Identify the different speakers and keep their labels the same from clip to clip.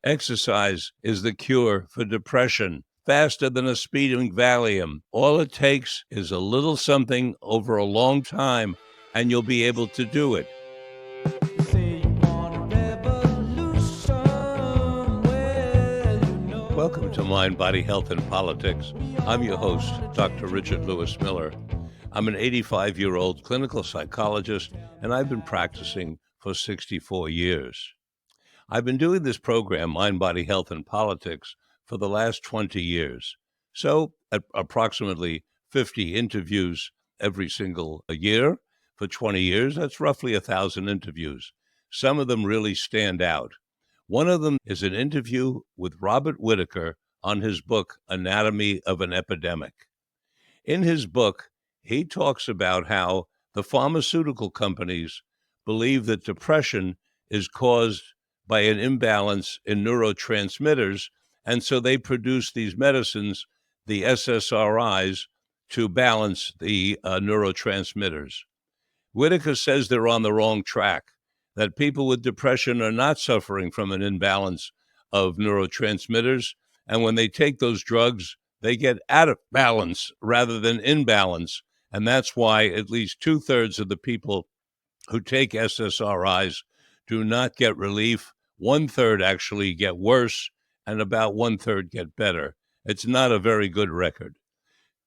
Speaker 1: Exercise is the cure for depression, faster than a speeding Valium. All it takes is a little something over a long time, and you'll be able to do it. Welcome to Mind, Body, Health, and Politics. I'm your host, Dr. Richard Lewis Miller. I'm an 85-year-old clinical psychologist, and I've been practicing for 64 years. I've been doing this program, Mind, Body, Health, and Politics, for the last 20 years. So at approximately 50 interviews every single year. For 20 years, that's roughly 1,000 interviews. Some of them really stand out. One of them is an interview with Robert Whitaker on his book, Anatomy of an Epidemic. In his book, he talks about how the pharmaceutical companies believe that depression is caused by an imbalance in neurotransmitters, and so they produce these medicines, the SSRIs, to balance the neurotransmitters. Whitaker says they're on the wrong track, that people with depression are not suffering from an imbalance of neurotransmitters, and when they take those drugs, they get out of balance rather than in balance, and that's why at least 2/3 of the people who take SSRIs do not get relief. 1/3 actually get worse, and about 1/3 get better. It's not a very good record.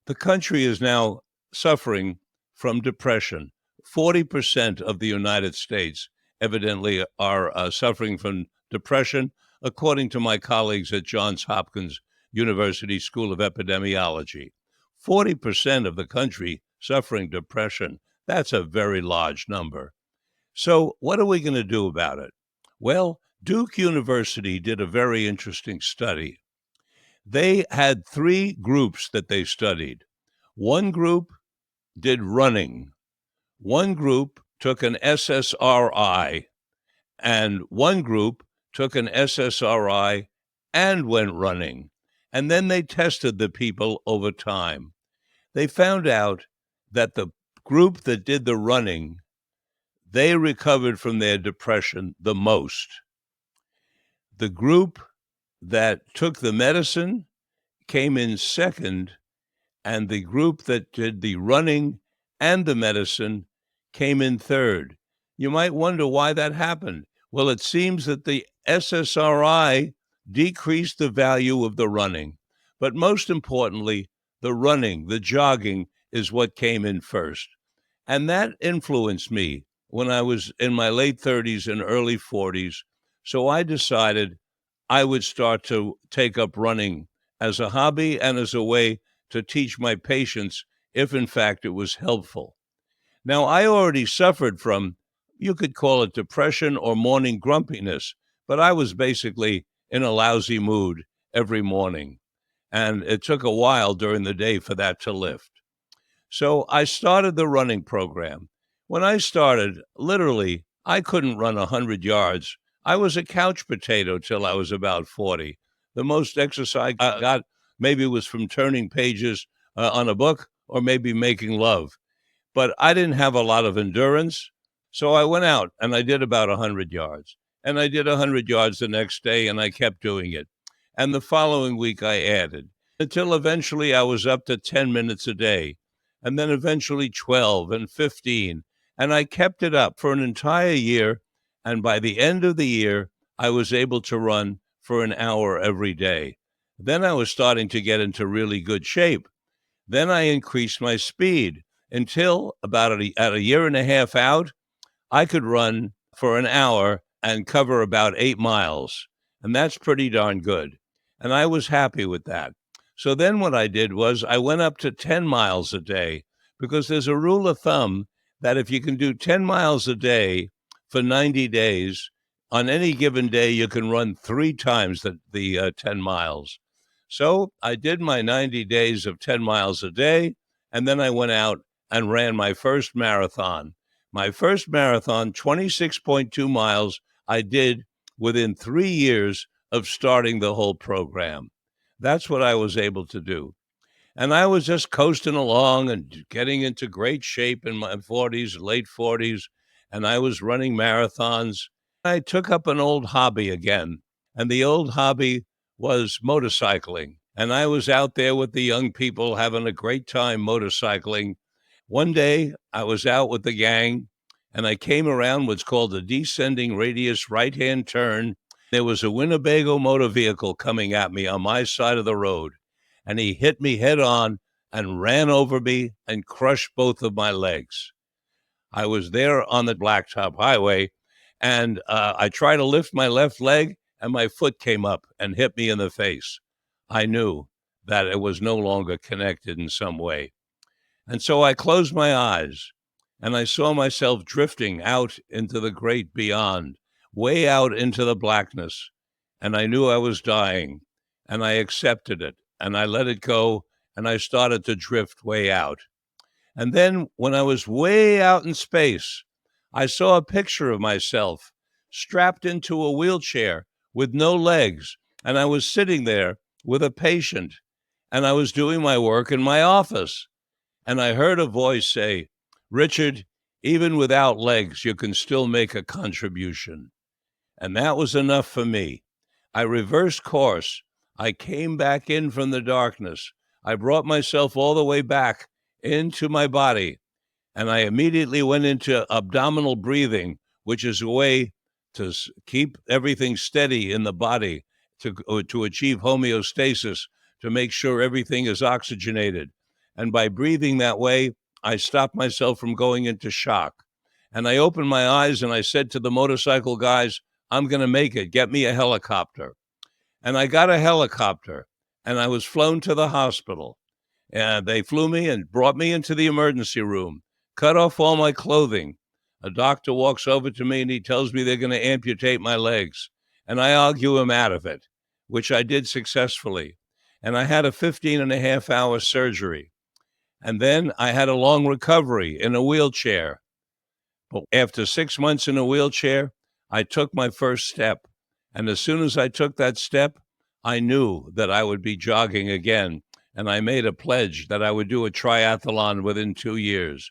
Speaker 1: The country is now suffering from depression. 40% of the United States evidently are suffering from depression, according to my colleagues at Johns Hopkins University School of Epidemiology. 40% of the country suffering depression. That's a very large number. So what are we going to do about it? Well, Duke University did a very interesting study. They had 3 groups that they studied. One group did running. One group took an SSRI, and one group took an SSRI and went running. And then they tested the people over time. They found out that the group that did the running, they recovered from their depression the most. The group that took the medicine came in second, and the group that did the running and the medicine came in third. You might wonder why that happened. Well, it seems that the SSRI decreased the value of the running. But most importantly, the running, the jogging, is what came in first. And that influenced me when I was in my late 30s and early 40s. So I decided I would start to take up running as a hobby and as a way to teach my patients if, in fact, it was helpful. Now, I already suffered from, you could call it depression or morning grumpiness, but I was basically in a lousy mood every morning. And it took a while during the day for that to lift. So I started the running program. When I started, literally, I couldn't run 100 yards. I was a couch potato till I was about 40. The most exercise I got maybe was from turning pages on a book or maybe making love. But I didn't have a lot of endurance. So I went out and I did about 100 yards. And I did 100 yards the next day, and I kept doing it. And the following week I added until eventually I was up to 10 minutes a day, and then eventually 12 and 15. And I kept it up for an entire year. And by the end of the year, I was able to run for an hour every day. Then I was starting to get into really good shape. Then I increased my speed until about at a year and a half out, I could run for an hour and cover about 8 miles. And that's pretty darn good. And I was happy with that. So then what I did was I went up to 10 miles a day, because there's a rule of thumb that if you can do 10 miles a day for 90 days, on any given day, you can run 3 times the 10 miles. So I did my 90 days of 10 miles a day, and then I went out and ran my first marathon. My first marathon, 26.2 miles, I did within 3 years of starting the whole program. That's what I was able to do. And I was just coasting along and getting into great shape in my 40s, late 40s, and I was running marathons. I took up an old hobby again, And the old hobby was motorcycling. And I was out there with the young people having a great time motorcycling. One day I was out with the gang and I came around what's called a descending radius right hand turn. There was a Winnebago motor vehicle coming at me on my side of the road, and he hit me head on and ran over me and crushed both of my legs. I was there on the blacktop highway, and I tried to lift my left leg, and my foot came up and hit me in the face. I knew that it was no longer connected in some way. And so I closed my eyes, and I saw myself drifting out into the great beyond, way out into the blackness. And I knew I was dying, and I accepted it, and I let it go, and I started to drift way out. And then when I was way out in space, I saw a picture of myself strapped into a wheelchair with no legs. And I was sitting there with a patient, and I was doing my work in my office. And I heard a voice say, "Richard, even without legs, you can still make a contribution." And that was enough for me. I reversed course. I came back in from the darkness. I brought myself all the way back into my body. And I immediately went into abdominal breathing, which is a way to keep everything steady in the body, to achieve homeostasis, to make sure everything is oxygenated. And by breathing that way, I stopped myself from going into shock. And I opened my eyes and I said to the motorcycle guys, "I'm going to make it. Get me a helicopter." And I got a helicopter and I was flown to the hospital. And they flew me and brought me into the emergency room, cut off all my clothing. A doctor walks over to me and he tells me they're going to amputate my legs. And I argue him out of it, which I did successfully. And I had a 15-and-a-half-hour surgery. And then I had a long recovery in a wheelchair. But after 6 months in a wheelchair, I took my first step. And as soon as I took that step, I knew that I would be jogging again. And I made a pledge that I would do a triathlon within 2 years.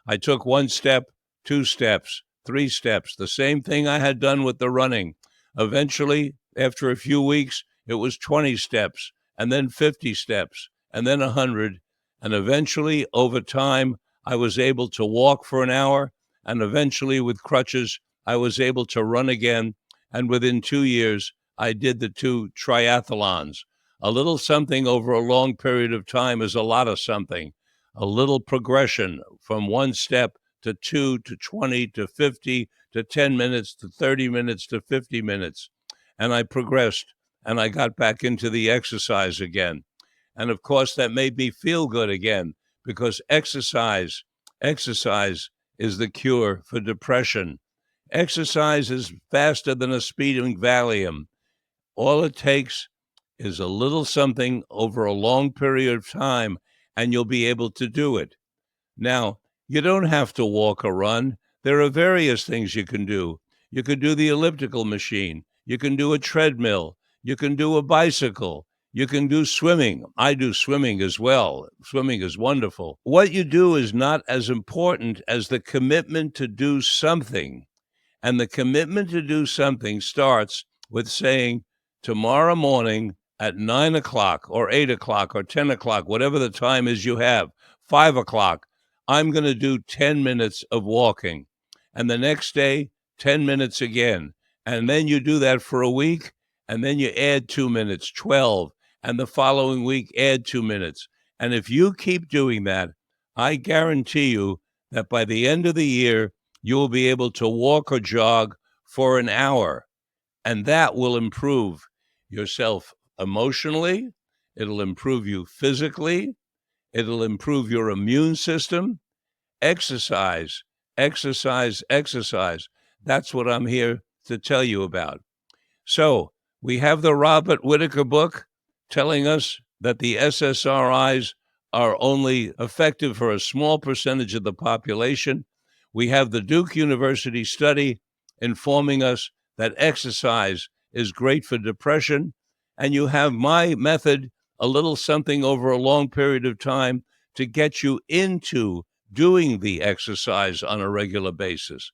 Speaker 1: I took one step, 2 steps, 3 steps, the same thing I had done with the running. Eventually, after a few weeks, it was 20 steps, and then 50 steps, and then 100. And eventually, over time, I was able to walk for an hour, and eventually, with crutches, I was able to run again. And within 2 years, I did the 2 triathlons. A little something over a long period of time is a lot of something. A little progression from 1 step to 2 to 20 to 50 to 10 minutes to 30 minutes to 50 minutes. And I progressed and I got back into the exercise again. And of course, that made me feel good again because exercise is the cure for depression. Exercise is faster than a speeding Valium. All it takes is a little something over a long period of time, and you'll be able to do it. Now, you don't have to walk or run. There are various things you can do. You can do the elliptical machine. You can do a treadmill. You can do a bicycle. You can do swimming. I do swimming as well. Swimming is wonderful. What you do is not as important as the commitment to do something. And the commitment to do something starts with saying, tomorrow morning at 9 o'clock or 8 o'clock or 10 o'clock, whatever the time is you have, 5 o'clock, I'm going to do 10 minutes of walking. And the next day, 10 minutes again. And then you do that for a week, and then you add 2 minutes, 12. And the following week, add 2 minutes. And if you keep doing that, I guarantee you that by the end of the year, you will be able to walk or jog for an hour. And that will improve yourself emotionally. It'll improve you physically. It'll improve your immune system. Exercise, exercise, exercise. That's what I'm here to tell you about. So we have the Robert Whitaker book telling us that the SSRIs are only effective for a small percentage of the population. We have the Duke University study informing us that exercise is great for depression. And you have my method, a little something over a long period of time to get you into doing the exercise on a regular basis.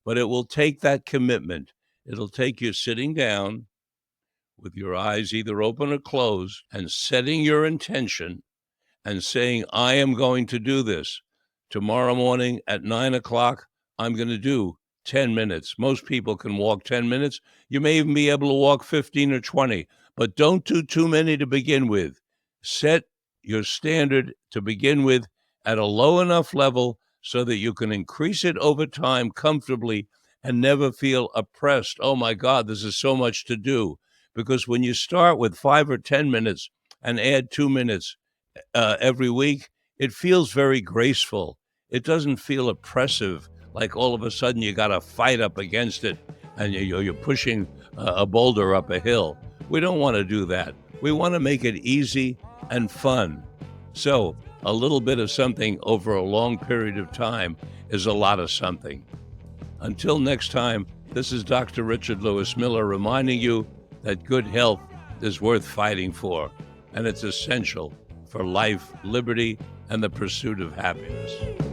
Speaker 1: But it will take that commitment. It'll take you sitting down, with your eyes either open or closed and setting your intention and saying, I am going to do this. Tomorrow morning at 9 o'clock, I'm going to do 10 minutes. Most people can walk 10 minutes. You may even be able to walk 15 or 20, but don't do too many to begin with. Set your standard to begin with at a low enough level so that you can increase it over time comfortably and never feel oppressed. Oh my God, this is so much to do. Because when you start with 5 or 10 minutes and add 2 minutes every week, it feels very graceful. It doesn't feel oppressive, like all of a sudden you got to fight up against it and you're pushing a boulder up a hill. We don't want to do that. We want to make it easy and fun. So a little bit of something over a long period of time is a lot of something. Until next time, this is Dr. Richard Lewis Miller reminding you that good health is worth fighting for, and it's essential for life, liberty, and the pursuit of happiness.